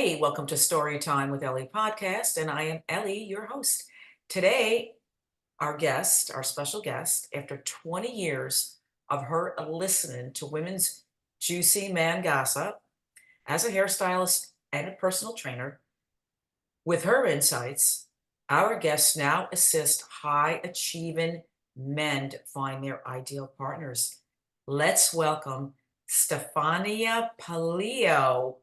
Hey, welcome to Storytime with Ellie podcast, and I am Ellie, your host. Today, our guest, our special guest, after 20 years of her listening to women's juicy man gossip as a hairstylist and a personal trainer, with her insights, our guests now assist high achieving men to find their ideal partners. Let's welcome Stefania Puleo.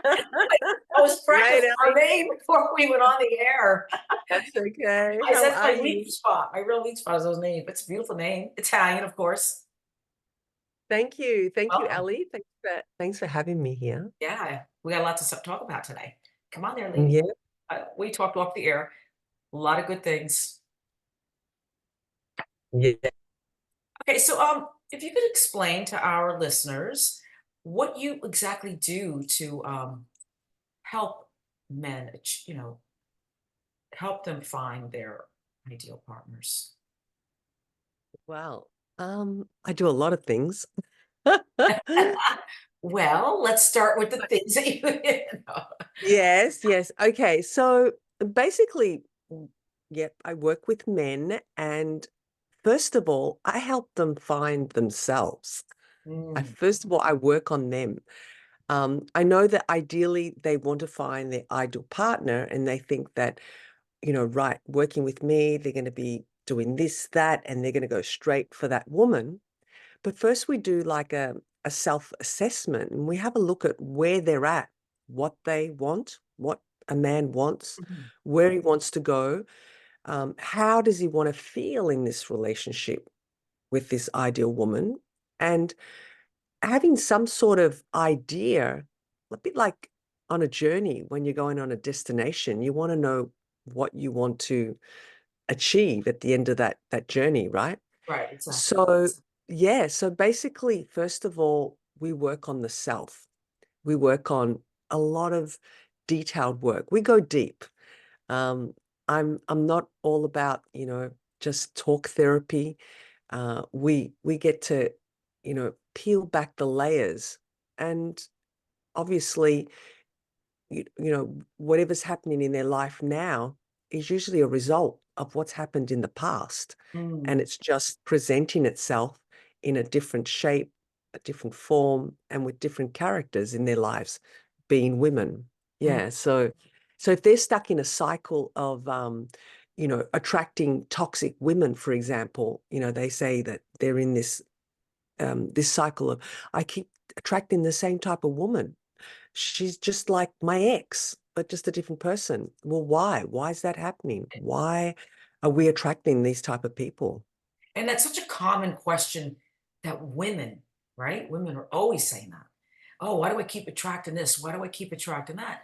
I was Right, practicing our Ellie. name before we went on the air. That's okay. I How said are my weak you? spot. My real weak spot is those names. It's a beautiful name. Italian, of course. Thank you. Thank you, Welcome. Ellie. Thanks for having me here. Yeah, we got a lot to talk about today. Come on there, lady. Yeah. We talked off the air. A lot of good things. Yeah. Okay, so if you could explain to our listeners what you exactly do to help men, help them find their ideal partners. Well, I do a lot of things. Well, let's start with the things that you. Yes, yes. Okay. So basically, yep, I work with men, and first of all, I help them find themselves. Mm, First of all, I work on them. I know that ideally they want to find their ideal partner, and they think that, right, working with me, they're going to be doing this, that, and they're going to go straight for that woman. But first, we do like a self assessment, and we have a look at where they're at, what they want, what a man wants, mhm, where he wants to go, how does he want to feel in this relationship with this ideal woman, and having some sort of idea, a bit like on a journey when you're going on a destination, you want to know what you want to achieve at the end of that journey, right? right, exactly. So, yeah, so basically, first of all, we work on the self. We work on a lot of detailed work. We go deep. Um, I'm not all about, just talk therapy. We get to, peel back the layers, and obviously, whatever's happening in their life now is usually a result of what's happened in the past. And Mm, it's just presenting itself in a different shape, a different form, and with different characters in their lives, being women. mm, Yeah. So if they're stuck in a cycle of attracting toxic women, for example, they say that they're in this cycle of, I keep attracting the same type of woman. She's just like my ex, but just a different person. Well, why? Why is that happening? Why are we attracting these type of people? and that's such a common question that women, right? Women are always saying that. Oh, why do I keep attracting this? Why do I keep attracting that?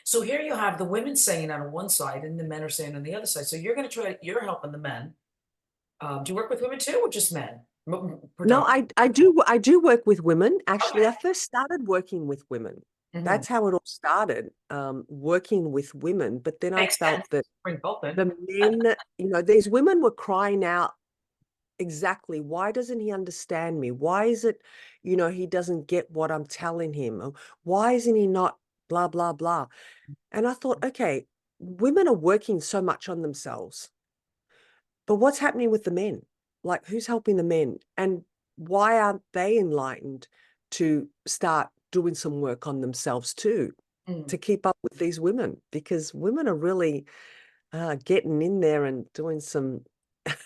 So here you have the women saying that on one side, and the men are saying on the other side. So you're going to try. You're helping the men. Do you work with women too, or just men? No, Predominantly. I do work with women. Actually, Okay. I first started working with women. Hmm. That's how it all started, working with women. But then I Makes sense. felt that Bring both in. the men, these women were crying out exactly, why doesn't he understand me? Why is it, he doesn't get what I'm telling him? Or why isn't he not blah, blah, blah? And I thought, okay, women are working so much on themselves, but what's happening with the men? Like, who's helping the men? And why aren't they enlightened to start doing some work on themselves too, Mm. to keep up with these women? Because women are really getting in there and doing some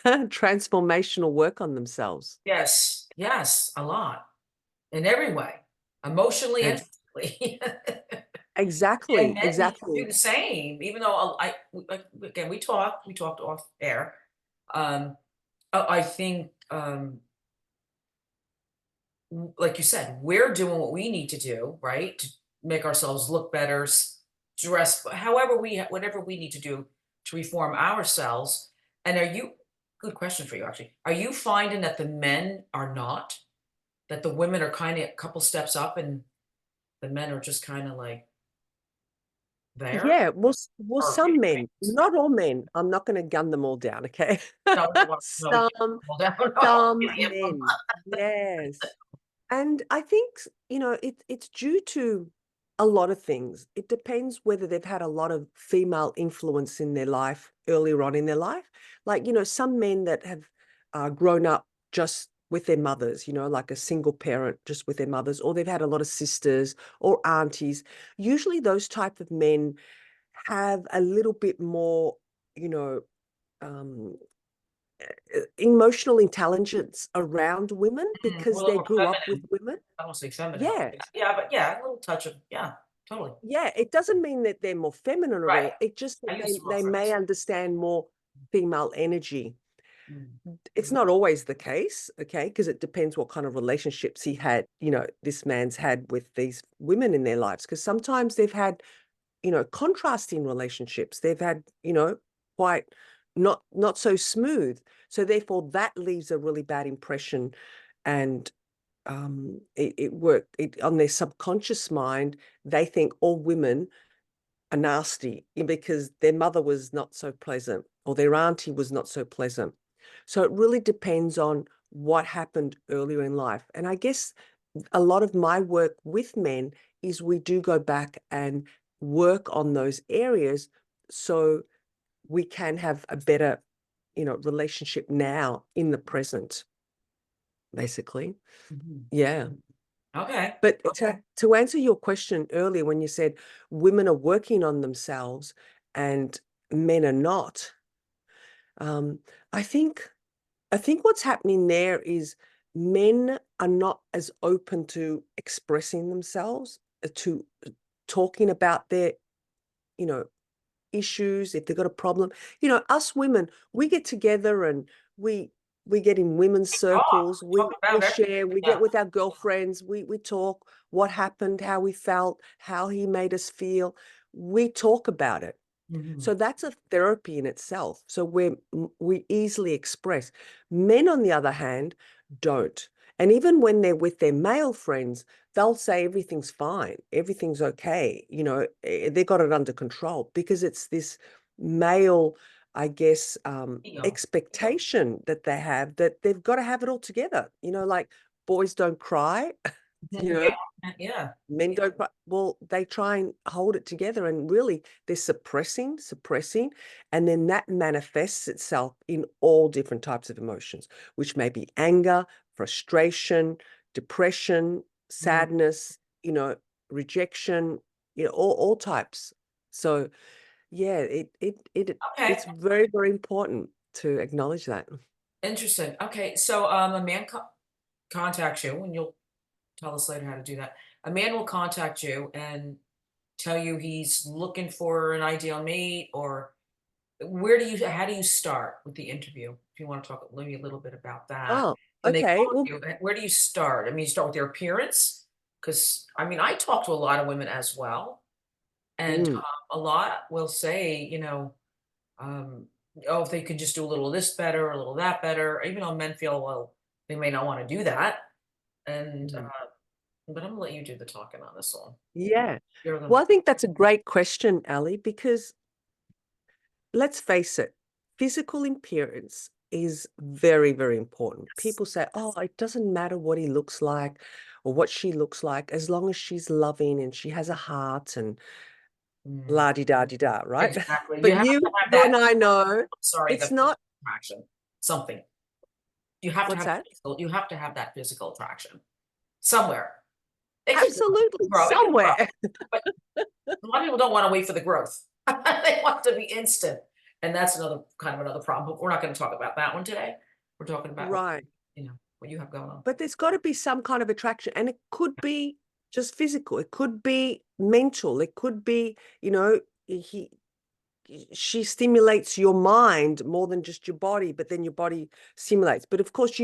transformational work on themselves. Yes, yes, a lot in every way, emotionally and Ex- physically. And Exactly, men need to do exactly. the same, even though like, again, we talked off air. Um, I think, like you said, we're doing what we need to do, right, to make ourselves look better, dress, however whatever we need to do to reform ourselves. And good question for you, actually. Are you finding that the men are not, that the women are kind of a couple steps up and the men are just kind of like there? Yeah, well, Or some men, not all men. I'm not going to gun them all down, okay? no, no, we can't Some hold down. No, some yeah, men, yes. And I think, it's due to, A lot of things. It depends whether they've had a lot of female influence in their life earlier on in their life. Like, some men that have grown up just with their mothers, like a single parent just with their mothers, or they've had a lot of sisters or aunties. Usually those type of men have a little bit more, you know, um, emotional intelligence around women Mm, a because little they more grew up with feminine. women. I won't say feminine. Yeah. Yeah, but yeah, a little touch of, yeah, totally. Yeah, it doesn't mean that they're more feminine at Right. all. It just I that use some they may reference. understand more female energy. Mm, It's not always the case, okay, because it depends what kind of relationships he had, this man's had with these women in their lives. Because sometimes they've had, contrasting relationships. They've had, quite not so smooth. So therefore that leaves a really bad impression, and it worked on their subconscious mind. They think all women are nasty because their mother was not so pleasant or their auntie was not so pleasant. So it really depends on what happened earlier in life. And I guess a lot of my work with men is we do go back and work on those areas so we can have a better, relationship now in the present, basically. mhm. Yeah. Okay. But to answer your question earlier, when you said women are working on themselves and men are not, um, I think I think what's happening there is men are not as open to expressing themselves, to talking about their, you know, issues, if they've got a problem. Us women, we get together and we we get in women's Talk. circles, Talk we about everything. share, we Yeah. get with our girlfriends, we talk what happened, how we felt, how he made us feel. We talk about it. Mhm. So that's a therapy in itself. So we easily express. Men, on the other hand, don't. And even when they're with their male friends, they'll say everything's fine, everything's okay. They got it under control because it's this male, I guess, Ego. expectation that they have that they've got to have it all together. Like boys don't cry, Mhm. you know, Yeah. Yeah. men don't cry. Well, they try and hold it together, and really they're suppressing, and then that manifests itself in all different types of emotions, which may be anger, frustration, depression, Mhm. sadness, rejection, all types. So yeah, it's Okay. very, very important to acknowledge that. Interesting. Okay. So, a man contacts you, and you'll tell us later how to do that. A man will contact you and tell you he's looking for an ideal mate, or how do you start with the interview? If you want to talk maybe a little bit about that. Oh, When they okay. call Well, you, where do you start? I mean, you start with their appearance? Because I mean, I talk to a lot of women as well, and mm, a lot will say, oh, if they could just do a little of this better, a little of that better, even though men feel, well, they may not want to do that. And mm. but I'm gonna let you do the talking on this one. Yeah. You're the Well, I think that's a great question, Ali, because let's face it, physical appearance is very, very important. People say, oh, it doesn't matter what he looks like or what she looks like, as long as she's loving and she has a heart and mm, la di da di da, right? exactly. You But have you, to have you that. and I know Sorry, the it's physical not. attraction. Something. You have to What's have that? you have to have that physical attraction somewhere. It can Absolutely, grow, it can grow, somewhere. but a lot of people don't wanna wait for the growth. They want to be instant, and that's another problem, but we're not gonna talk about that one today. We're talking about Right. what you have going on. But there's got to be some kind of attraction, and it could be just physical, it could be mental, it could be, he she stimulates your mind more than just your body, but then your body stimulates. But of course,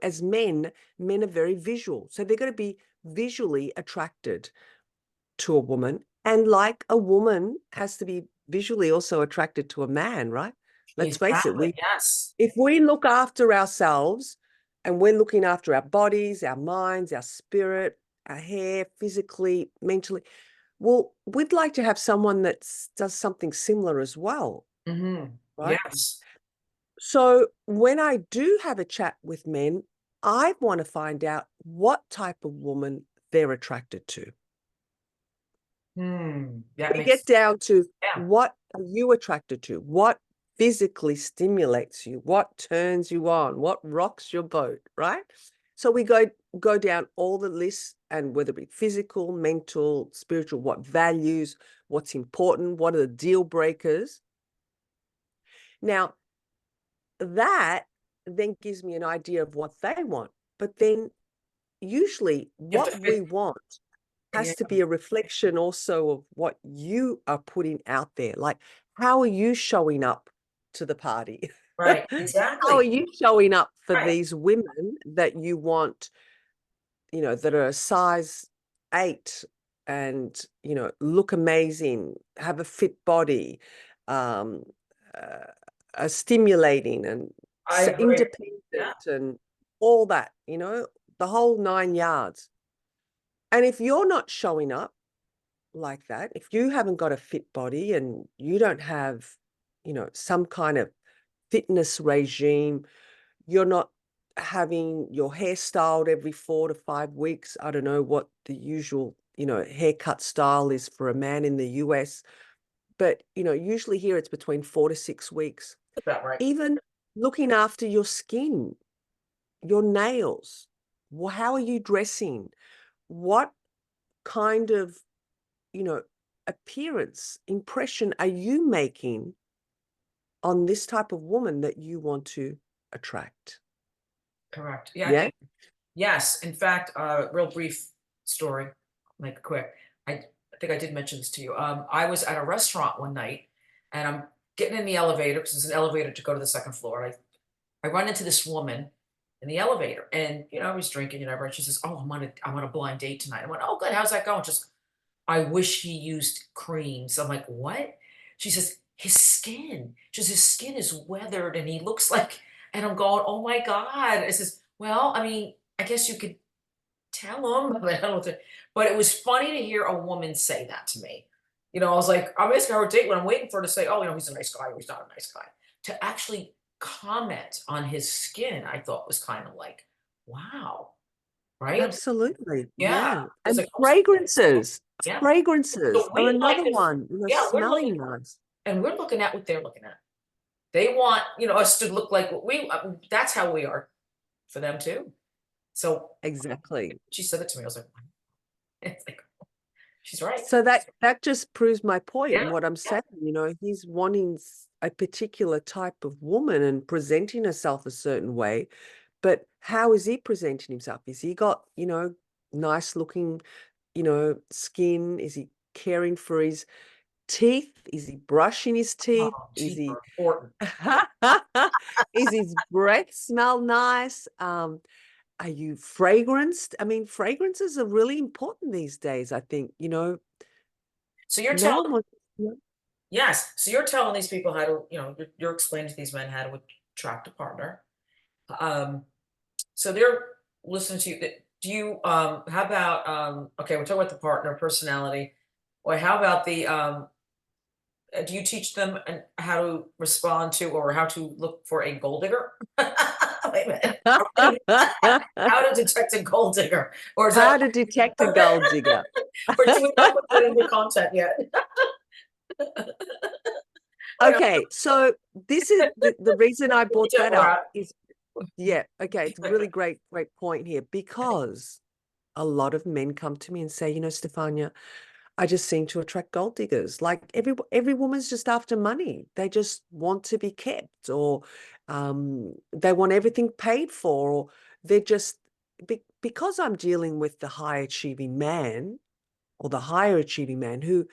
as men are very visual. So they're going to be visually attracted to a woman. And like a woman has to be visually also attracted to a man, right? Let's face it, Exactly, yes. if we look after ourselves and we're looking after our bodies, our minds, our spirit, our hair, physically, mentally, well, we'd like to have someone that does something similar as well, Mhm. right? Yes. So when I do have a chat with men, I want to find out what type of woman they're attracted to. That We get makes, down to yeah, what are you attracted to? What physically stimulates you? What turns you on? What rocks your boat, right? So we go down all the lists, and whether it be physical, mental, spiritual, what values, what's important, what are the deal breakers. Now, that then gives me an idea of what they want. But then usually you have what to we fit. want Yeah, has to be a reflection also of what you are putting out there. Like, how are you showing up to the party? right, How are exactly. you showing up for Right. these women that you want, that are a size 8 and, look amazing, have a fit body, um, uh, are stimulating and I agree. Yeah, independent and all that, the whole 9 yards. And if you're not showing up like that, if you haven't got a fit body and you don't have, some kind of fitness regime, you're not having your hair styled every 4 to 5 weeks. I don't know what the usual, haircut style is for a man in the US, but, usually here it's between 4 to 6 weeks. that's about right. Even looking after your skin, your nails, how are you dressing? What kind of, you know, appearance, impression are you making on this type of woman that you want to attract? Correct. Yeah. Yeah. Yes. In fact, real brief story, make it quick. I think I did mention this to you. I was at a restaurant one night and I'm getting in the elevator because there's an elevator to go to the second floor. I run into this woman in the elevator and, I was drinking and whatever. And she says, "Oh, I'm on a blind date tonight." I went, "Oh, good. How's that going?" Just, "I wish he used creams." I'm like, "What?" She says, "His skin, just his skin is weathered and he looks like," and I'm going, "Oh my God." I says, "Well, I mean, I guess you could tell him." I don't know what to, but it was funny to hear a woman say that to me. I was like, I'm asking her a date when I'm waiting for her to say, "Oh, he's a nice guy," or "He's not a nice guy." To actually comment on his skin, I thought was kind of like, wow, right? Absolutely. Yeah. Yeah. It was And like, oh, fragrances. yeah. Fragrances So are we like another this. one, Yeah, we're looking, smelling nice. and we're looking at what they're looking at. They want, us to look like what that's how we are for them too. So Exactly. she said it to me. I was like, it's like, she's right. So that just proves my point Yeah. and what I'm saying, he's wanting a particular type of woman and presenting herself a certain way, but how is he presenting himself? Is he got, nice looking, skin? Is he caring for his teeth? Is he brushing his teeth? Oh, Is teeth he are important. is his breath smell nice? Are you fragranced? I mean, fragrances are really important these days, I think, So you're no telling, one wants. Yeah. yes. So you're telling these people how to, you're explaining to these men how to attract a partner. Um, so they're listening to you. Do you, how about, okay, we're talking about the partner personality. Or how about the, do you teach them how to respond to or how to look for a gold digger? Wait a minute. Are we gonna do that? How to detect a gold digger? Or is that, How to detect a gold digger. or do we not put that into content yet? Like, Okay, so this is the reason I brought tip that we're up at. is, yeah, okay, it's a really great point here, because a lot of men come to me and say, Stefania, I just seem to attract gold diggers. Like every woman's just after money. They just want to be kept, or they want everything paid for, or they're just because I'm dealing with the high achieving man, or the higher achieving man who,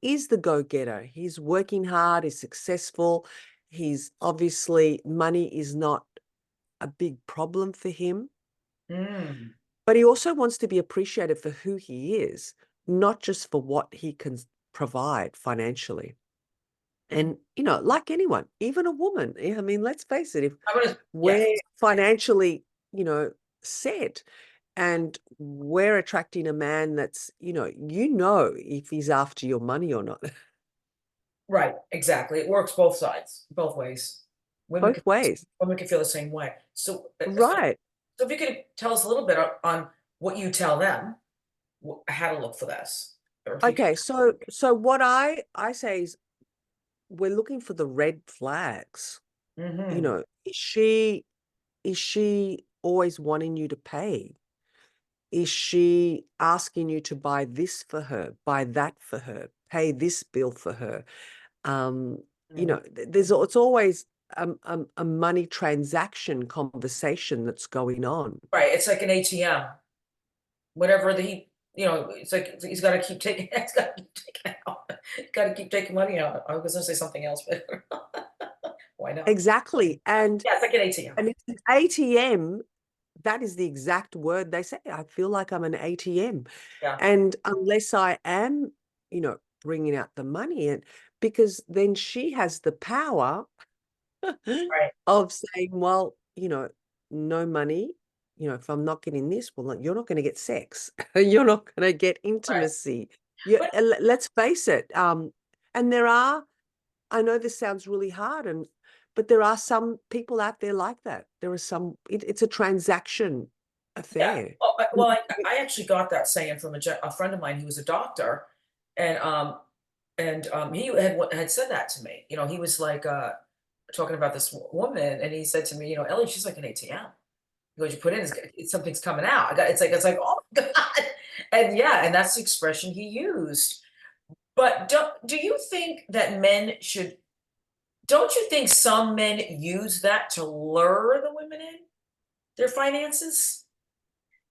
is the go-getter. He's working hard, he's successful. He's obviously, money is not a big problem for him, Mm, but he also wants to be appreciated for who he is, not just for what he can provide financially. And, like anyone, even a woman, I mean, let's face it, if I'm gonna, yes. we're financially, you know, set, and we're attracting a man that's, if he's after your money or not. Right, exactly. It works both sides, both ways. Women can Both ways. women can feel the same way. So, Right. so if you could tell us a little bit on what you tell them, how to look for this. Or if you Okay, so what I say is we're looking for the red flags. You Mhm. know, is she always wanting you to pay? Is she asking you to buy this for her, buy that for her, pay this bill for her? Um, Mm. it's always a money transaction conversation that's going on. Right, it's like an ATM. Whatever the he it's like he's gotta keep taking he's gotta keep taking out. Gotta keep taking money out. I was gonna say something else, but why not? Exactly. Yeah, it's like an ATM. And it's an ATM, that is the exact word they say. I feel like I'm an ATM. Yeah, And unless I am, bringing out the money, because then she has the power right, of saying, well, no money, if I'm not getting this, well, like, you're not going to get sex. You're not going to get right. intimacy. Yeah, But let's face it. And there are, I know this sounds really hard, but there are some people out there like that. There are some, it's a transaction yeah. affair. Oh, well, I actually got that saying from a friend of mine who was a doctor, and, he had said that to me. He was like, talking about this woman, and he said to me, "Ellie, she's like an ATM." He goes, "You put in, something's coming out." It's like, oh my God. And yeah, and that's the expression he used. But do you think that don't you think some men use that to lure the women in their finances?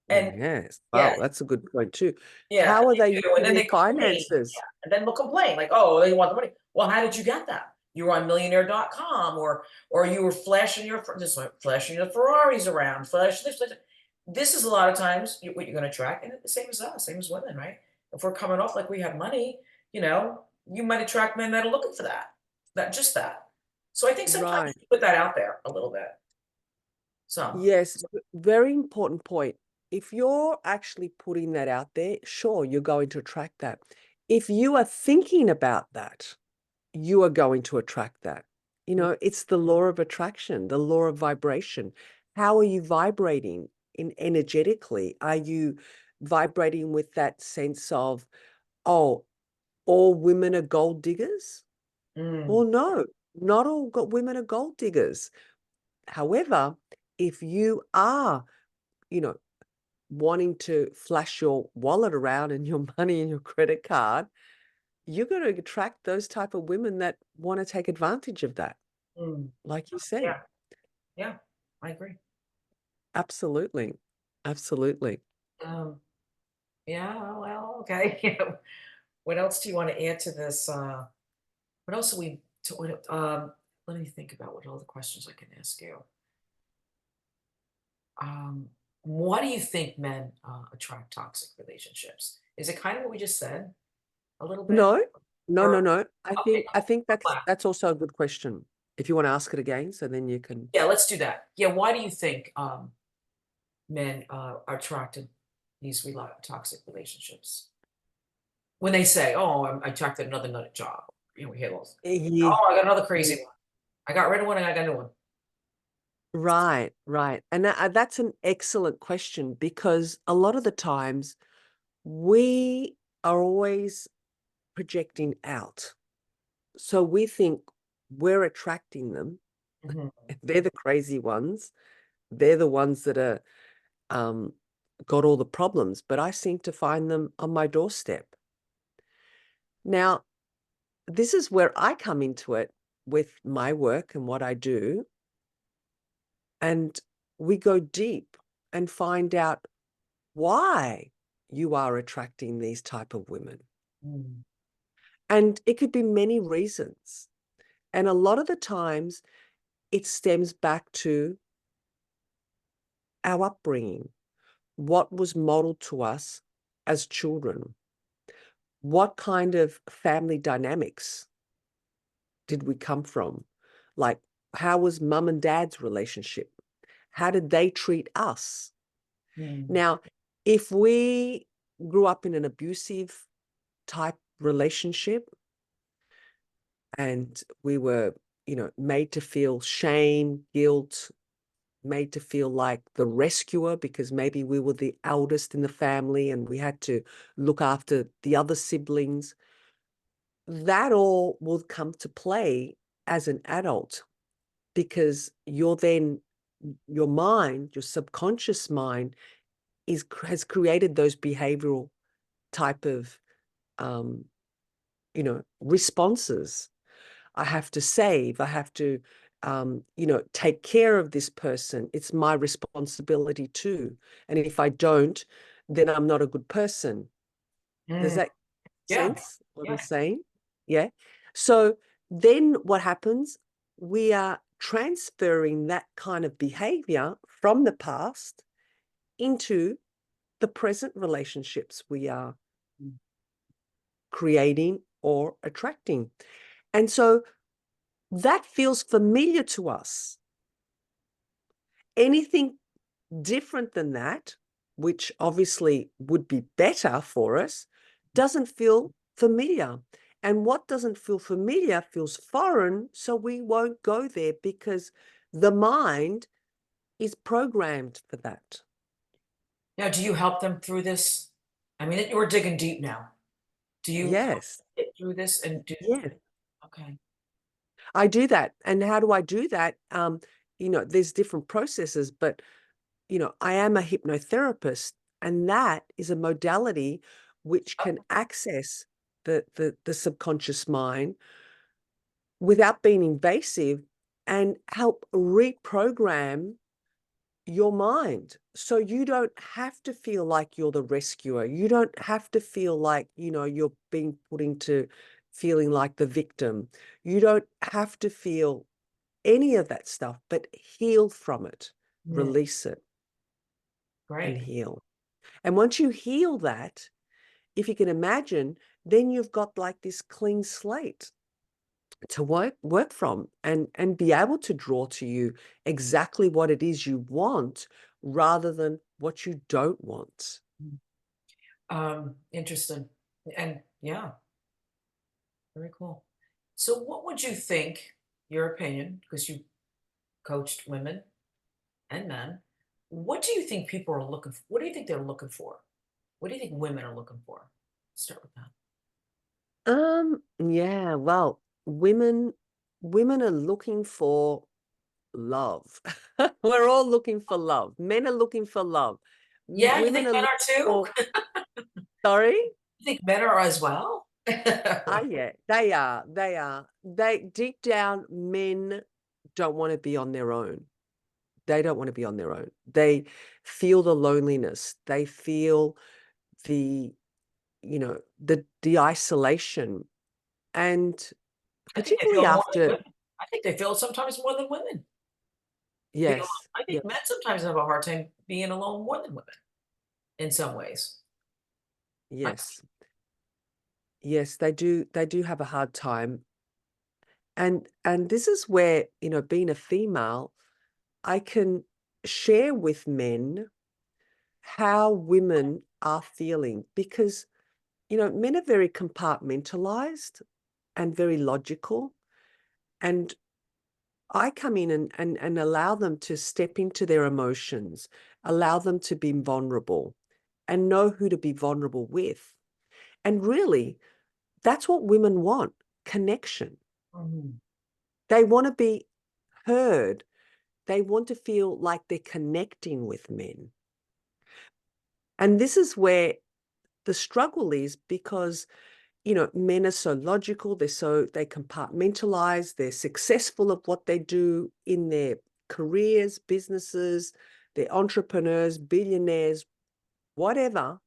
And Yes. yeah, Wow, that's a good point too. yeah, How are they they do. And using then their they complain. Yeah. finances? And then they'll complain, like, oh, they want the money. Well, how did you get that? You were on millionaire.com, or you were flashing just like flashing your Ferraris around, flash this, flash that. This is a lot of times what you're gonna attract, and the same as us, same as women, right? If we're coming off like we have money, you might attract men that are looking for that. Just that. So I think sometimes Right. you put that out there a little bit. Some. Yes, very important point. If you're actually putting that out there, sure, you're going to attract that. If you are thinking about that, you are going to attract that. It's the law of attraction, the law of vibration. How are you vibrating energetically? Are you vibrating with that sense of, oh, all women are gold diggers? Mm, Well, no, not all women are gold diggers. However, if you are, you know, wanting to flash your wallet around and your money and your credit card, you're going to attract those type of women that want to take advantage of that. mm, Like you said, yeah, yeah, I agree. absolutely. Absolutely. Um, yeah, well, okay. What else do you want to add to this? What else are we let me think about what all the questions I can ask you. Um, why do you think men attract toxic relationships? Is it kind of what we just said a little bit? No, no, Or no, no. okay, I think that's wow. that's also a good question. If you want to ask it again, so then you can. Yeah, let's do that. Yeah, why do you think men are attracted these toxic relationships? When they say, "Oh, I attracted another nut job," we hear those. Yeah, "Oh, I got another crazy yeah. one. I got rid of one and I got a new one." Right, right. And that's an excellent question because a lot of the times we are always projecting out. So we think we're attracting them. Mhm. They're the crazy ones. They're the ones that are um, got all the problems, but I seem to find them on my doorstep. Now, this is where I come into it with my work and what I do, and we go deep and find out why you are attracting these type of women. Mm, And it could be many reasons. And a lot of the times it stems back to our upbringing, what was modeled to us as children, what kind of family dynamics did we come from? Like, how was mum and dad's relationship? How did they treat us? mm, Now, if we grew up in an abusive type relationship and we were, made to feel shame, guilt, made to feel like the rescuer because maybe we were the eldest in the family and we had to look after the other siblings. That all will come to play as an adult because your mind, your subconscious mind has created those behavioral type of um, responses. I have to save, I have to take care of this person. It's my responsibility too. And if I don't, then I'm not a good person. Does Mm, that yeah, sense what I'm yeah. saying? Yeah. So then what happens? We are transferring that kind of behavior from the past into the present relationships we are creating or attracting. And so that feels familiar to us. Anything different than that, which obviously would be better for us, doesn't feel familiar. And what doesn't feel familiar feels foreign, so we won't go there because the mind is programmed for that. Now, do you help them through this? I mean, you're digging deep now. Do you help Yes, get through this and do yes, okay. I do that. And how do I do that? There's different processes, but I am a hypnotherapist, and that is a modality which can access the subconscious mind without being invasive and help reprogram your mind. So you don't have to feel like you're the rescuer. You don't have to feel like, you're being put into feeling like the victim. You don't have to feel any of that stuff, but heal from it, Mm, release it, and great. heal. And once you heal that, if you can imagine, then you've got like this clean slate to work from and be able to draw to you exactly what it is you want rather than what you don't want. Mm. Interesting. And yeah, very cool. So what would you think, your opinion, because you coached women and men, what do you think people are looking for? What do you think they're looking for? What do you think women are looking for? Start with that. Yeah, well, women are looking for love. We're all looking for love. Men are looking for love. Yeah, you Women think are men looking are for, too? sorry? You think men are as well? Yeah, they are. They are. They deep down, men don't want to be on their own. They don't want to be on their own. They feel the loneliness. They feel the, the isolation. And I think they particularly feel more than after, women. I think they feel sometimes more than women. Being alone. yes, I yeah, think men sometimes have a hard time being alone more than women in some ways. I yes, yes, they do have a hard time. And this is where, being a female, I can share with men how women are feeling because, men are very compartmentalized and very logical. And I come in and allow them to step into their emotions, allow them to be vulnerable and know who to be vulnerable with. And really, that's what women want, connection. Mhm. They want to be heard. They want to feel like they're connecting with men. And this is where the struggle is because, men are so logical, they compartmentalize, they're successful at what they do in their careers, businesses, they're entrepreneurs, billionaires, whatever.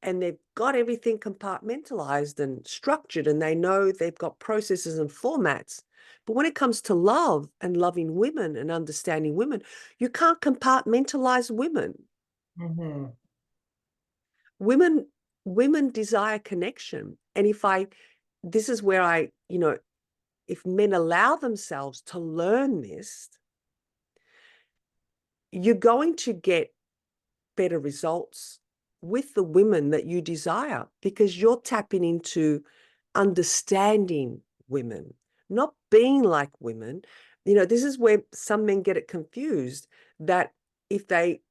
And they've got everything compartmentalized and structured, and they know they've got processes and formats. But when it comes to love and loving women and understanding women, you can't compartmentalize women. Mhm. Women desire connection. And this is where if men allow themselves to learn this, you're going to get better results with the women that you desire because you're tapping into understanding women, not being like women. This is where some men get it confused. that if they,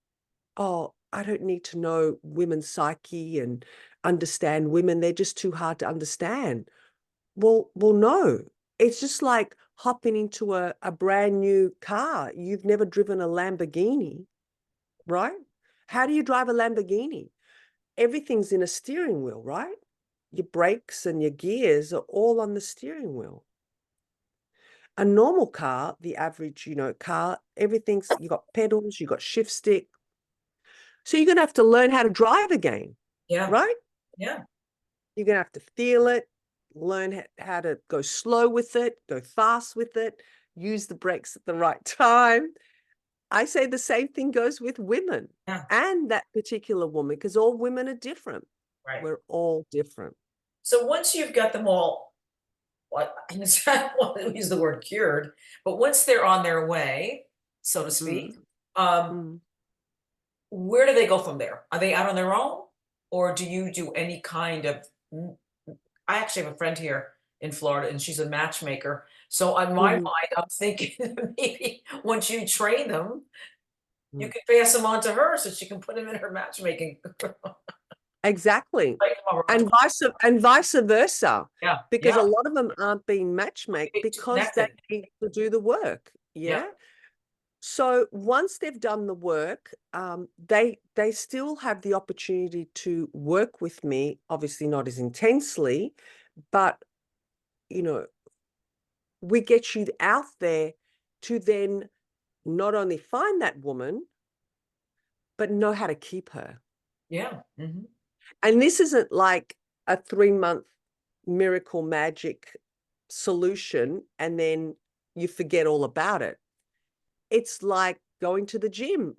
oh, I don't need to know women's psyche and understand women, they're just too hard to understand. Well, no. It's just like hopping into a brand new car. You've never driven a Lamborghini, right? How do you drive a Lamborghini? Everything's in a steering wheel, right? Your brakes and your gears are all on the steering wheel. A normal car, the average, car, everything's, you got pedals, you got shift stick. So you're going to have to learn how to drive again, Yeah. right? Yeah. You're going to have to feel it, learn how to go slow with it, go fast with it, use the brakes at the right time. I say the same thing goes with women Yeah. and that particular woman, because all women are different. Right. We're all different. So once you've got them all, what I want to use the word cured, but once they're on their way, so to speak, Mm, um, mm, where do they go from there? Are they out on their own, or do you do any kind of I actually have a friend here in Florida, and she's a matchmaker. So on my mind, mhm, I'm thinking maybe once you train them, you mm. can pass them on to her so she can put them in her matchmaking. Exactly. Like, come around And vice versa, yeah, because yeah, a lot of them aren't being matchmade get too because they connected. need to do the work. Yeah, Yeah. So once they've done the work, they still have the opportunity to work with me, obviously not as intensely, but you know, we get you out there to then not only find that woman, but know how to keep her. yeah, mhm, And this isn't like a 3-month miracle magic solution and then you forget all about it. It's like going to the gym,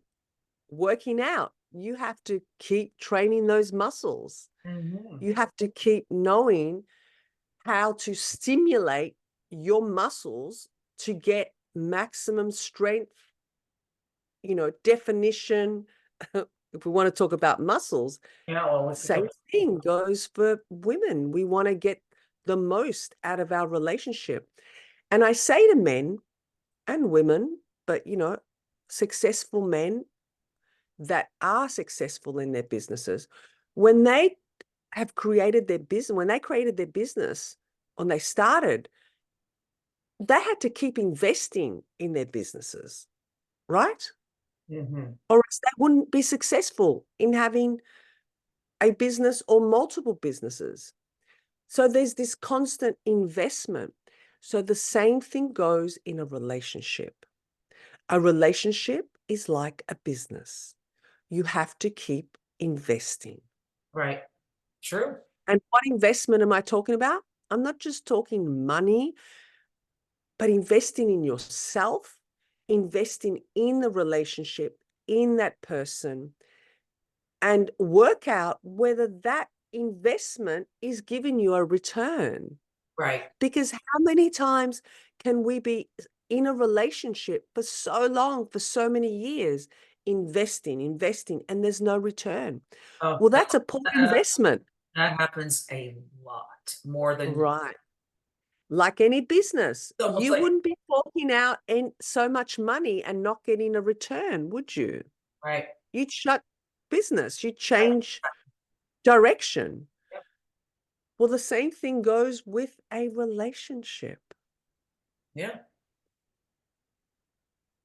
working out. You have to keep training those muscles. mhm, You have to keep knowing how to stimulate your muscles to get maximum strength, definition. If we want to talk about muscles, yeah, well, we could same talk thing goes for women. We want to get the most out of our relationship. And I say to men and women, but successful men that are successful in their businesses, when they have created their business, when they created their business, when they started, they had to keep investing in their businesses, right? mhm, Or else they wouldn't be successful in having a business or multiple businesses. So there's this constant investment. So the same thing goes in a relationship. A relationship is like a business. You have to keep investing. right, true, And what investment am I talking about? I'm not just talking money, but investing in yourself, investing in the relationship, in that person, and work out whether that investment is giving you a return. right, Because how many times can we be in a relationship for so long, for so many years, investing, and there's no return? oh, Well, that's a poor investment. that happens a lot, more than Right. Like any business, it's almost you like wouldn't be forking out so much money and not getting a return, would you? right, You'd shut business, you'd right, change direction. yep, Well, the same thing goes with a relationship. yeah,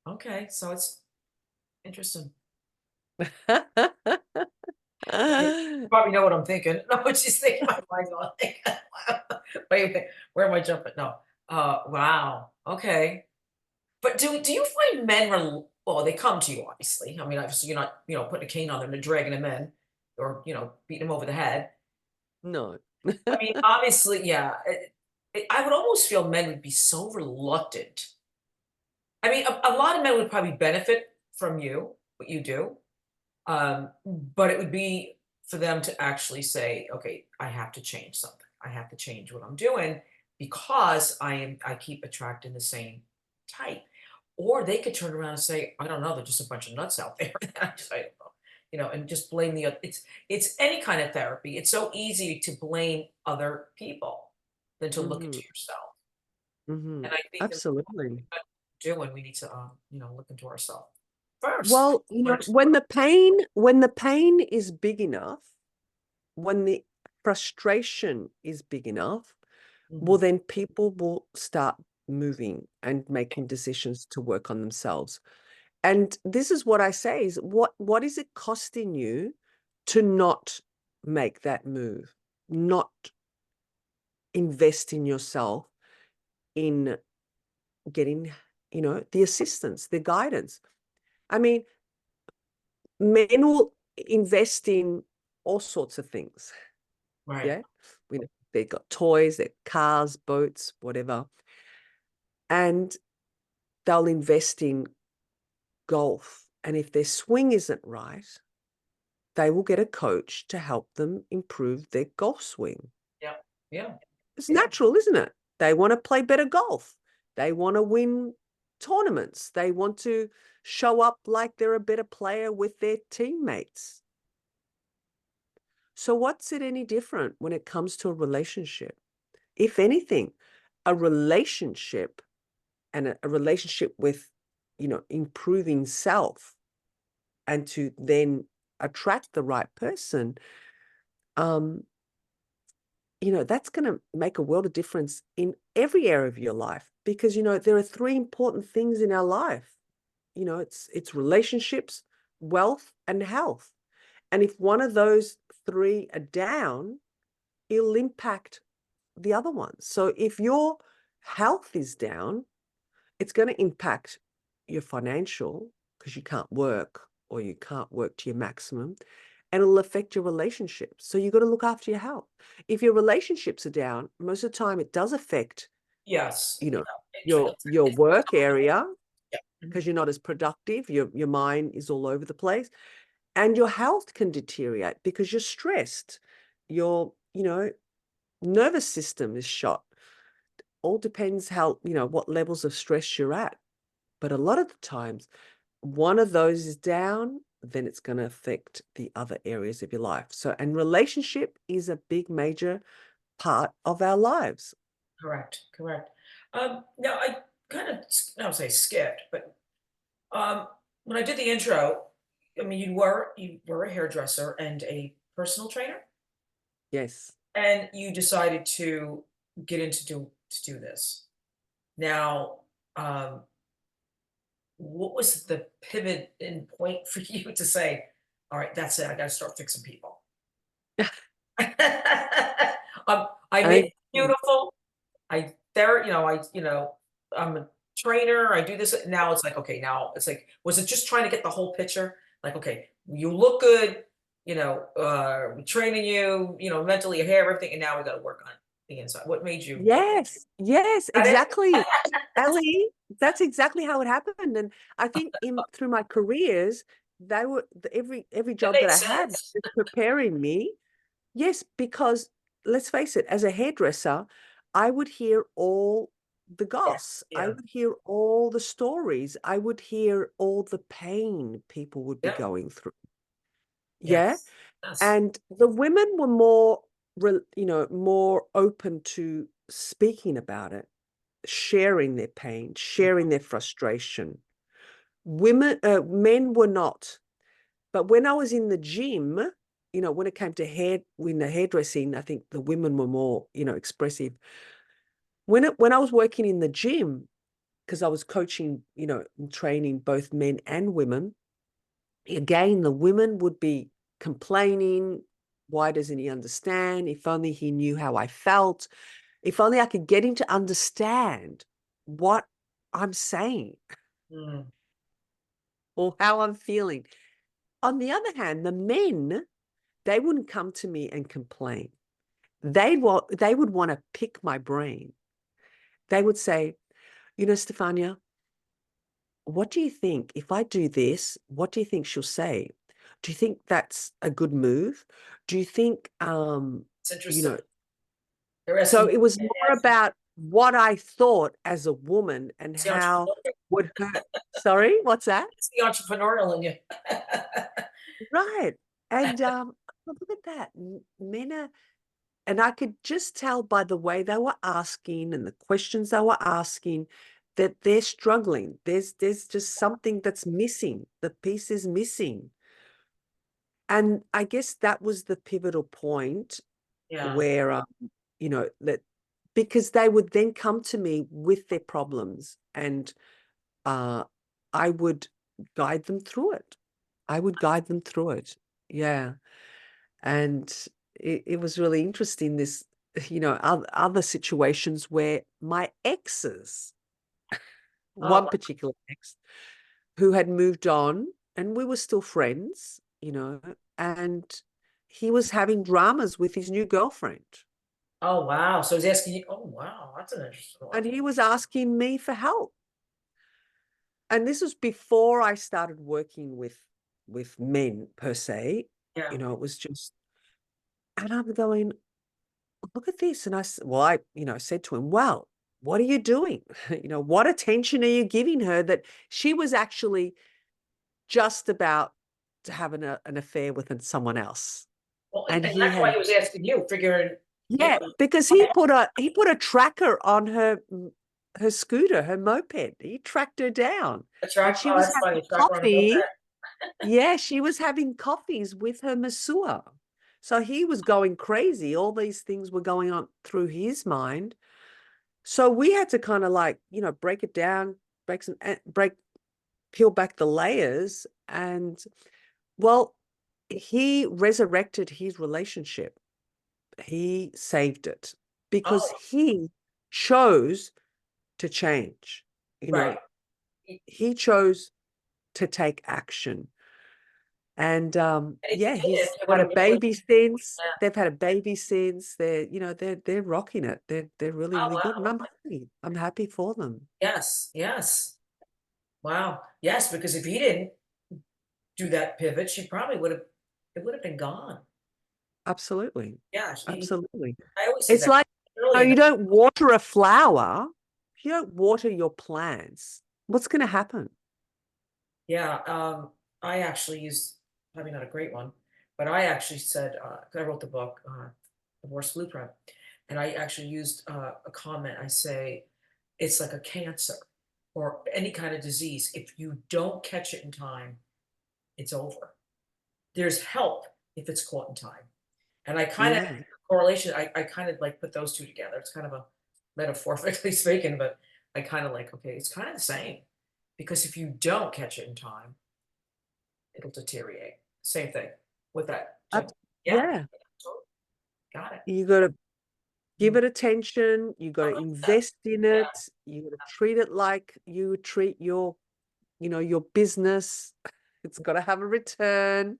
okay, so it's interesting. You probably know what I'm thinking. No, what she's thinking, my mind's going like, wait, where am I jumping? No. Wow. Okay. But do you find men well, they come to you obviously. I mean, obviously you're not, putting a cane on them and dragging them in or, beating them over the head. No. I mean, obviously, yeah. I would almost feel men would be so reluctant. I mean, a lot of men would probably benefit from what you do. But it would be for them to actually say, "Okay, I have to change something. I have to change what I'm doing because I keep attracting the same type." Or they could turn around and say, "I don't know, they're just a bunch of nuts out there." I don't know, and just blame it's any kind of therapy. It's so easy to blame other people than to look Mhm, into yourself. mhm. And I think the more Absolutely. we doing, we need to look into ourselves. first. Well, First. when the pain is big enough, when the frustration is big enough, well, Mhm. then people will start moving and making decisions to work on themselves. And this is what I say is what is it costing you to not make that move, not invest in yourself in getting, the assistance, the guidance. I mean, men will invest in all sorts of things. Right. Yeah. They've got toys, their cars, boats, whatever. And they'll invest in golf. And if their swing isn't right, they will get a coach to help them improve their golf swing. Yeah. Yeah. It's natural, isn't it? They want to play better golf. They want to win tournaments. They want to show up like they're a better player with their teammates. So what's it any different when it comes to a relationship? If anything, a relationship and a relationship with, improving self and to then attract the right person, um, that's going to make a world of difference in every area of your life because, there are three important things in our life. It's relationships, wealth, and health. And if one of those three are down, it'll impact the other ones. So if your health is down, it's going to impact your financial because you can't work or you can't work to your maximum, and it'll affect your relationships. So you've got to look after your health. If your relationships are down, most of the time it does affect, Yes. you Yeah. know, your work area Yeah. Mhm. because you're not as productive. Your mind is all over the place, and your health can deteriorate because you're stressed. Your, nervous system is shot. All depends how, what levels of stress you're at. But a lot of the times, one of those is down, then it's going to affect the other areas of your life. So, and relationship is a big, major part of our lives. Correct. Correct. Now I kind of, I don't say skipped, but um, when I did the intro, I mean, you were a hairdresser and a personal trainer, Yes. and you decided to get into do this. Now, um, what was the pivot in point for you to say, "All right, that's it. I got to start fixing people." I I make think, it beautiful. I'm a trainer. I do this. Now it's like, okay, now it's like, was it just trying to get the whole picture? Like, okay, you look good, we're training you, mentally, your hair, everything, and now we got to work on the inside. What made you? yes, yes, Got it? exactly. Ellie, that's exactly how it happened. And I think in through my careers, they were every It job that made I had sense. was preparing me. Yes, because let's face it, as a hairdresser, I would hear all the Yeah, goss. I yeah, would hear all the stories. I would hear all the pain people would be yep, going through. Yeah. yes, yes. And the women were more, more open to speaking about it, sharing their pain, sharing their frustration. Men were not. But when I was in the gym, when it came to when the hairdressing, I think the women were more, expressive. When I was working in the gym, because I was coaching, and training both men and women, again, the women would be complaining, why doesn't he understand? If only he knew how I felt. If only I could get him to understand what I'm saying Mm, or how I'm feeling. On the other hand, the men, they wouldn't come to me and complain. They would want to pick my brain. They would say, Stefania, what do you think? If I do this, what do you think she'll say? Do you think that's a good move? Do you think, it's you interesting. know, They're so asking it was more about what I thought as a woman and it's the how entrepreneurial, would hurt. Sorry, what's that? it's the entrepreneurial in you. Right. And look at that. Men are, and I could just tell by the way they were asking and the questions they were asking, that they're struggling. There's just something that's missing. The piece is missing. And I guess that was the pivotal point Yeah. where, that because they would then come to me with their problems, and uh, I would guide them through it. I would guide them through it. Yeah. And it was really interesting, this, other situations where my exes, Oh, one particular ex who had moved on, and we were still friends, and he was having dramas with his new girlfriend. oh wow. So he's asking you, oh wow, that's an interesting one. And he was asking me for help. And this was before I started working with men per se. Yeah. It was just, and I'm going, look at this. And well, I, said to him, well, what are you doing? What attention are you giving her, that she was actually just about to have an affair with someone else? Well, and And he that's why had, he was asking you, figuring, you yeah, know, because he put a tracker on her scooter, her moped. He tracked her down, a and track. she Oh, was that's having funny. Track on a moped. coffee. Yeah, she was having coffees with her masseur. So he was going crazy. All these things were going on through his mind. So we had to kind of like, break it down, peel back the layers. And well, he resurrected his relationship. He saved it because Oh, he chose to change. You right. know, he chose to take action. And And if you yeah, didn't, he's it would had a have been. baby since. Yeah. They've had a baby since. They're rocking it. They're really, Oh really good. And wow. I'm happy. I'm happy for them. Yes. Yes. Wow. Yes, because if he didn't do that pivot, she probably would have. It would have been gone. Absolutely. Yeah. Absolutely. I always say It's that like, early in you the. don't water a flower. If you don't water your plants, what's going to happen? Yeah. I actually used, probably not a great one, but I actually said, 'cause I wrote the book, Divorce Blueprint, and I actually used a comment. I say, it's like a cancer or any kind of disease. If you don't catch it in time, it's over. There's help if it's caught in time. And I kind of Yeah. correlation, I kind of like put those two together. It's kind of a metaphorically speaking, but I kind of like, okay, it's kind of the same. Because if you don't catch it in time, it'll deteriorate. Same thing with that. Ab- Yeah, yeah. totally. Got it. You got to give Mm. it attention. You got I to like that. invest in Yeah, it. You got to treat it like you would treat your business. It's got to have a return.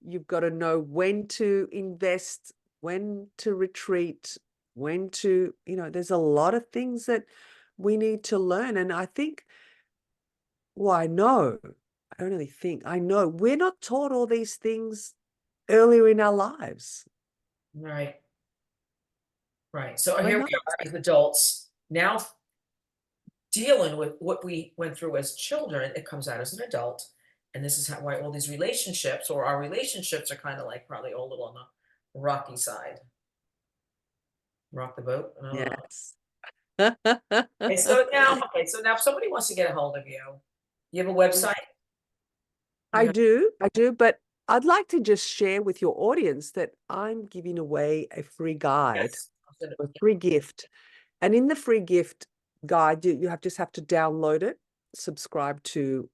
You've got to know when to invest, when to retreat, when to, there's a lot of things that we need to learn. And I think, well, I don't really think, I know we're not taught all these things earlier in our lives. right, right. So We're here we not. are as adults now dealing with what we went through as children. It comes out as an adult, and this is how, why all these relationships or our relationships are kind of like probably all a little on the rocky side. Rock the boat. I don't know. Yes. Okay, so now if somebody wants to get a hold of you have a website? You have, I do, but I'd like to just share with your audience that I'm giving away a free guide, yes. I was gonna- a free gift. And in the free gift guide, just have to download it, subscribe to,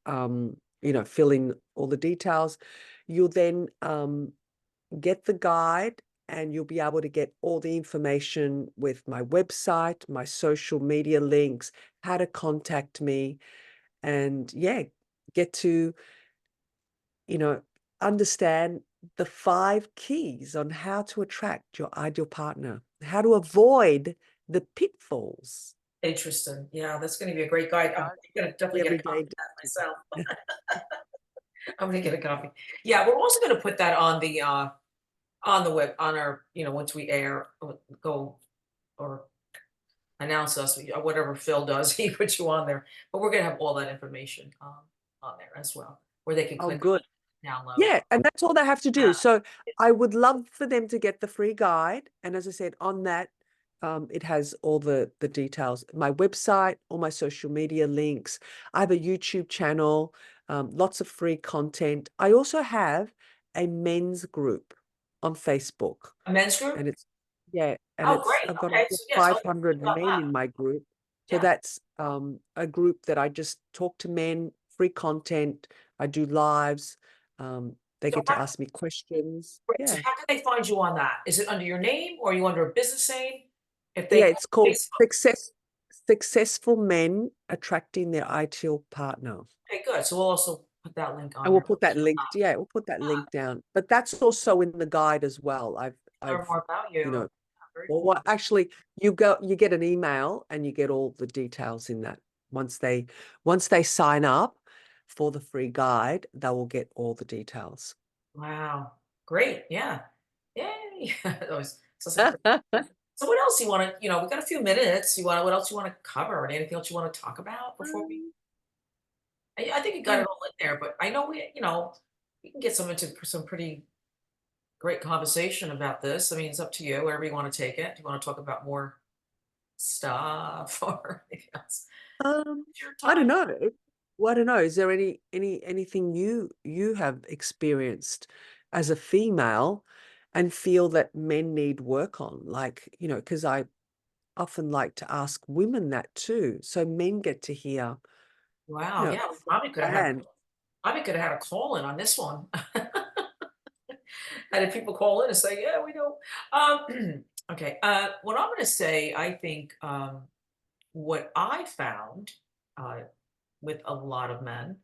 fill in all the details. You'll then get the guide, and you'll be able to get all the information with my website, my social media links, how to contact me, and yeah, get to, you know, understand the 5 keys on how to attract your ideal partner, how to avoid the pitfalls. Interesting. Yeah, that's gonna be a great guide. I'm gonna definitely get a copy Everyday. of that myself. I'm gonna get a copy. Yeah, we're also gonna put that on the web on our, once we air, go or announce us, whatever Phil does, he puts you on there. But we're gonna have all that information on there as well, where they can Oh, click good. on, download. Yeah, and that's all they have to Yeah. do. So I would love for them to get the free guide. And as I said, on that, It has all the details. My website, all my social media links. I have a YouTube channel, lots of free content. I also have a men's group on Facebook, A men's group? and Oh, great. I've got Okay. over So yes, I'll think 500 about men that. in my group. So Yeah. that's a group that I just talk to men, free content. I do lives. They So get to ask me questions. so Yeah. how can they find you on that? Is it under your name or are you under a business name? If they Yeah, go it's to called Facebook. Successful Men Attracting Their Ideal Partner. Okay, good. So we'll also put that link And on we'll here. put that link, yeah, we'll put that link down. But that's also in the guide as well. Learn I've, more about you you. know, Yeah, very or cool. what actually you get an email and you get all the details in that. Once they sign up for the free guide, they will get all the details. Wow. Great. Yeah. Yay. That was so simple. So what else you want to, we got a few minutes. What else you want to cover? Anything else you want to talk about before we, Um, I think you got yeah. it all in there, but I know we can get some into some pretty great conversation about this. I mean, it's up to you, wherever you want to take it. Do you want to talk about more stuff or anything else? Um, It's your I don't time. know. Well, I don't know. Is there anything you have experienced as a female and feel that men need work on? Like, because I often like to ask women that too. So men get to hear, Wow. Yeah, we probably could have had and a call in on this one. And if people call in and say, "Yeah, we know," okay. What I'm going to say, I think, what I found uh, with a lot of men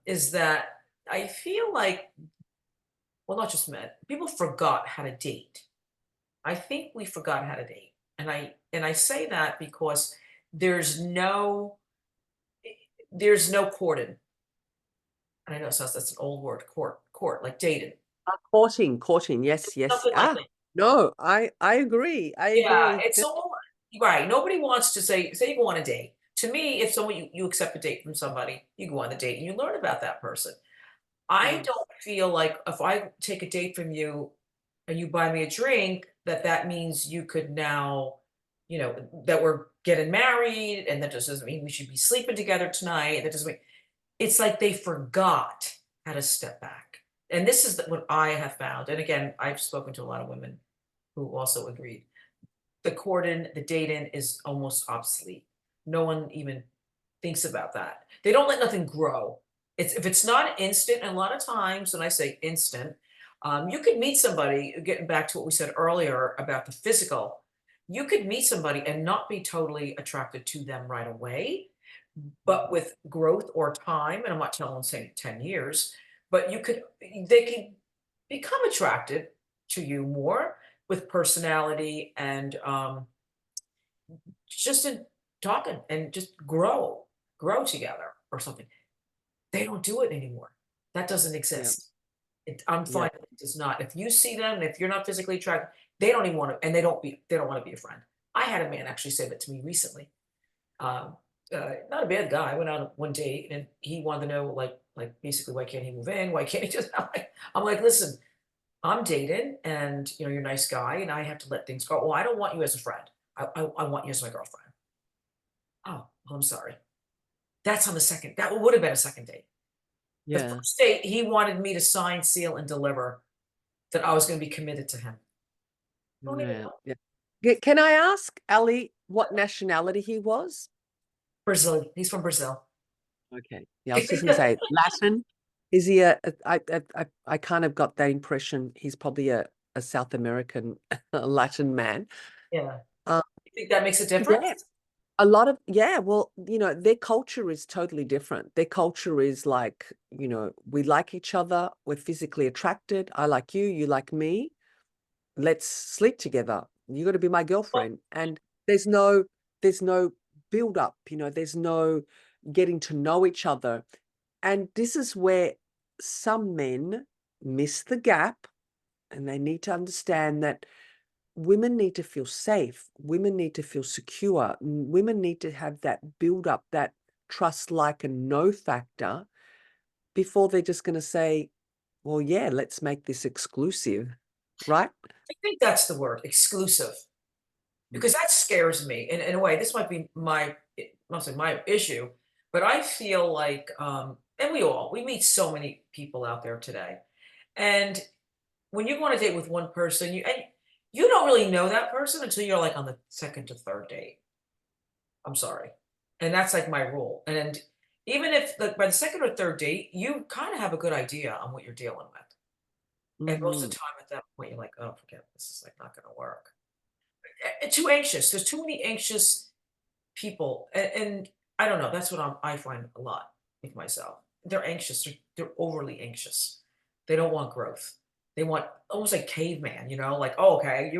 is that I feel like, well, not just men, people forgot how to date. I think we forgot how to date, and I say that because there's no there's no courting. And I know that's an old word, court, like dating. courting. Yes, yes. Nothing like that. No, I agree. I Yeah, agree. it's all right. Nobody wants to say you go on a date. To me, if someone you accept a date from somebody, you go on the date and you learn about that person. I Yes. don't feel like if I take a date from you and you buy me a drink, that means you could now, that we're getting married, and that just doesn't mean we should be sleeping together tonight. That doesn't mean it's like they forgot how to step back. And this is what I have found. And again, I've spoken to a lot of women who also agreed. The courting, the dating is almost obsolete. No one even thinks about that. They don't let nothing grow. It's if it's not instant, and a lot of times when I say instant, you could meet somebody, getting back to what we said earlier about the physical, you could meet somebody and not be totally attracted to them right away, but with growth or time, and I'm not telling saying 10 years, but they can become attracted to you more with personality and just in talking and just grow together or something. They don't do it anymore. That doesn't Yeah. exist. I'm Yeah. finding it does not. If you see them, and if you're not physically attracted, they don't even want to, and they don't want to be a friend. I had a man actually say that to me recently. Um, Not a bad guy. I went on one date and he wanted to know like basically why can't he move in? Why can't he just I'm like, listen, I'm dating and you're a nice guy and I have to let things go. Well, I don't want you as a friend. I want you as my girlfriend. Oh, well, I'm sorry. That's on the second. That would have been a second date. The Yeah. first date, he wanted me to sign, seal, and deliver that I was going to be committed to him. Don't even Yeah. know. Yeah. Can I ask Ali what nationality he was? Brazil. He's from Brazil. Okay. Yeah, I was just gonna say Latin. Is he I kind of got that impression he's probably a South American Latin man. Yeah. Um, You think that makes a yeah, difference? well, their culture is totally different. Their culture is like, we like each other, we're physically attracted. I like you, you like me. Let's sleep together. You got to be my Well, girlfriend. And there's no build up, there's no getting to know each other. And this is where some men miss the gap, and they need to understand that women need to feel safe, women need to feel secure, women need to have that build up, that trust, like, and know factor before they're just going to say, well, yeah, let's make this exclusive, right? I think that's the word, exclusive. because that scares me in a way. This might be mostly my issue, but I feel like, and we meet so many people out there today, and when you go on a date with one person, you don't really know that person until you're like on the second to third date. I'm sorry, and that's like my rule. And even if by the second or third date, you kind of have a good idea on what you're dealing with, and most of Mhm. the time at that point, you're like, oh, forget it. This is like not going to work. Too anxious. There's too many anxious people, and I don't know. That's what I find a lot with myself. They're anxious. They're overly anxious. They don't want growth. They want almost like caveman. Like, oh, okay,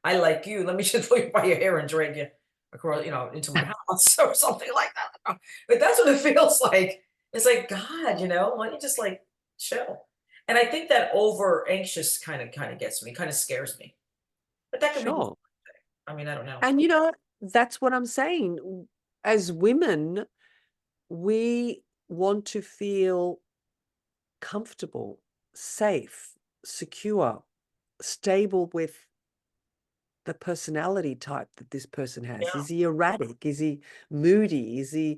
I like you. Let me just pull you by your hair and drag you across, into my house or something like that. But that's what it feels like. It's like, God, why don't you just like chill? And I think that over anxious kind of gets me, kind of scares me. But that could be just, Sure. I mean, I don't know. And, that's what I'm saying. As women, we want to feel comfortable, safe, secure, stable with the personality type that this person has. Yeah. Is he erratic? Is he moody?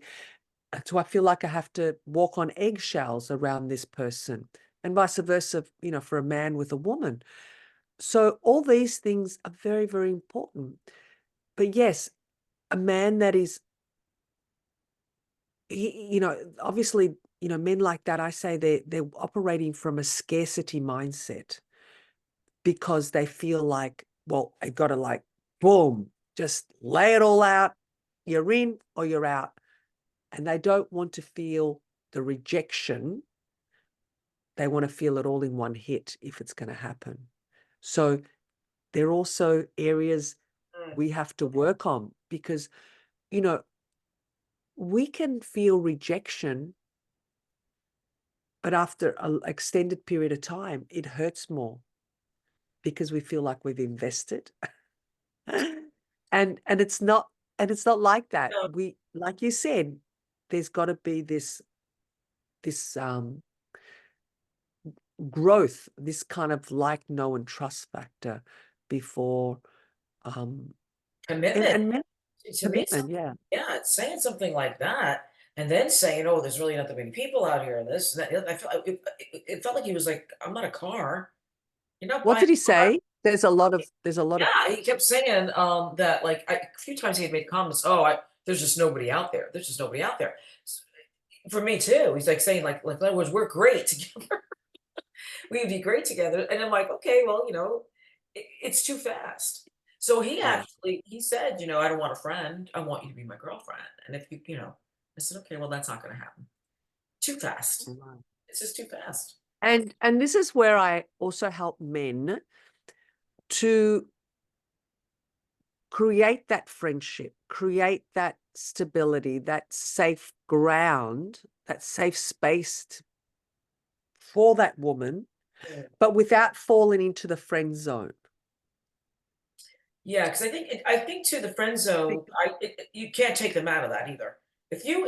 Do I feel like I have to walk on eggshells around this person? And vice versa, for a man with a woman. So all these things are very, very important. But yes, a man that is, obviously, men like that, I say they're operating from a scarcity mindset because they feel like, well, I got to like, boom, just lay it all out. You're in or you're out. And they don't want to feel the rejection. They want to feel it all in one hit if it's going to happen. So there are also areas Mm. we have to work on because, you know, we can feel rejection, but after an extended period of time, it hurts more because we feel like we've invested. And it's not like that. No, We, like you said, there's got to be this growth, this kind of like, know, and trust factor before um and commitment. and men- To me, commitment, yeah. yeah, it's saying something like that, and then saying, "Oh, there's really not that many people out here." And this, and that. I felt it felt like he was like, "I'm not a car. You're not What buying did he a car." say? There's a lot of Yeah, he kept saying that like a few times he had made comments. Oh, there's just nobody out there. There's just nobody out there. For me too. He's like saying like in other words, we're great together. We'd be great together. And I'm like, okay, well, it's too fast. So yeah. he said, I don't want a friend. I want you to be my girlfriend. And if I said, okay, well, that's not going to happen. Too fast. Right. It's just too fast. And this is where I also help men to create that friendship, create that stability, that safe ground, that safe space for that woman, Mm. but without falling into the friend zone. Yeah, because I think too the friend zone. You can't take them out of that either. If you,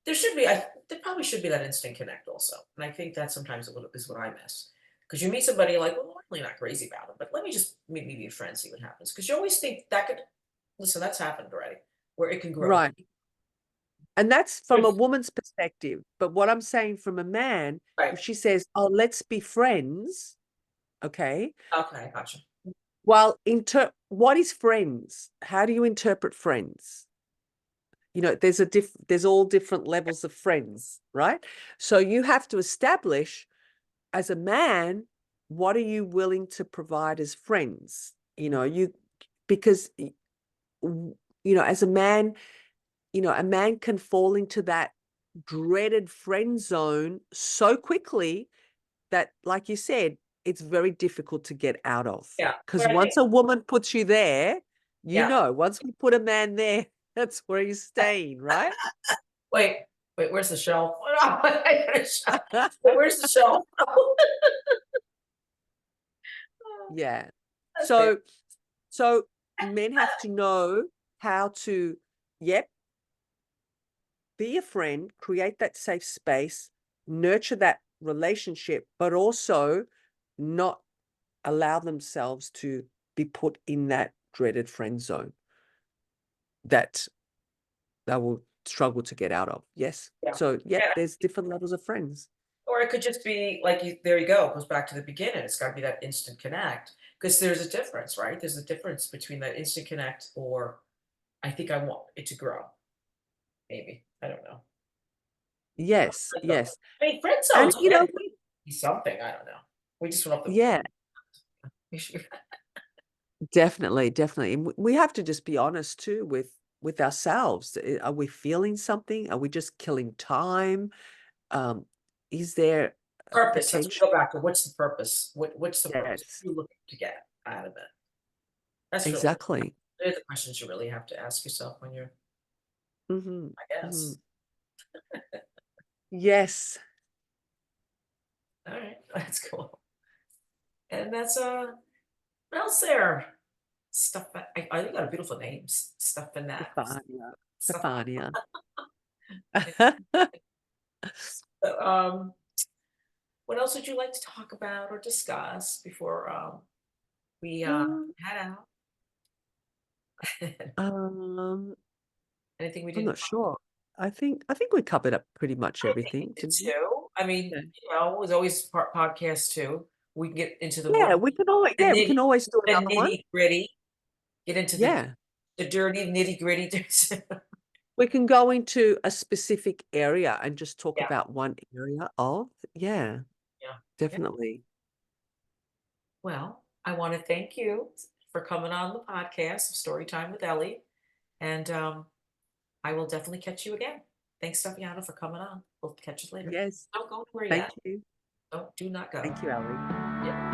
there should be. There probably should be that instant connect also, and I think that sometimes a little is what I miss. Because you meet somebody like, well, I'm really not crazy about them, but let me just maybe be a friend, see what happens. Because you always think that could listen. That's happened already, where it can grow. Right. And that's from a Good. woman's perspective. But what I'm saying from a man, if Right. she says, oh, let's be friends, okay. Okay, gotcha. Well, what is friends? How do you interpret friends? There's all different levels of friends, right? So you have to establish as a man, what are you willing to provide as friends? Because as a man can fall into that dreaded friend zone so quickly that, like you said, it's very difficult to get out of. Yeah, Because but I think once a woman puts you there, yeah. once we put a man there, that's where he's staying, right? Wait, wait. Where's the shelf? I got a shelf. Wait, where's the shelf? Yeah. That's fair. So men have to know how to, yep, be a friend, create that safe space, nurture that relationship, but also not allow themselves to be put in that dreaded friend zone that they will struggle to get out of. Yes. Yeah. So, yeah, Yeah. there's different levels of friends. Or it could just be like you there you go, it goes back to the beginning, it's gotta be that instant connect, because there's a difference, right? There's a difference between that instant connect or, "I think I want it to grow," maybe, I don't know. Yes, Friend zone. yes. I mean, friend And, zones you can know, be something, I don't know. We just went off the yeah, issue. definitely, definitely. And we have to just be honest too with ourselves. Are we feeling something? Are we just killing time? Um, is there Purpose, let's potential? go back to what's the purpose? What's the purpose? Yes, What are you looking to get out of it? That's really exactly. they're the questions you really have to ask yourself when you're Mhm, I mhm. guess. Yes, Alright, that's cool. And that's, what else there? Stuff I think got beautiful names. Stuff in that. Stefania, Stuff Stefania. what else would you like to talk about or discuss before, we, Um, head out? um, Anything we I'm didn't not sure. I think we covered up pretty much I think we everything, did didn't we? too. I mean, Yeah. there's always podcasts too. We can get into the more Yeah, the we can always do another one. nitty-gritty, get into Yeah. the dirty nitty-gritty. We can go into a specific area and just talk Yeah, about one area of yeah, yeah, yeah. definitely. Well, I wanna thank you for coming on the podcast of Storytime with Ellie, and, I will definitely catch you again. Thanks, Stefania, for coming on. We'll catch you later. Yes. Don't go anywhere Thank yet. you. Don't do not go. Thank you, Ellie. Yep.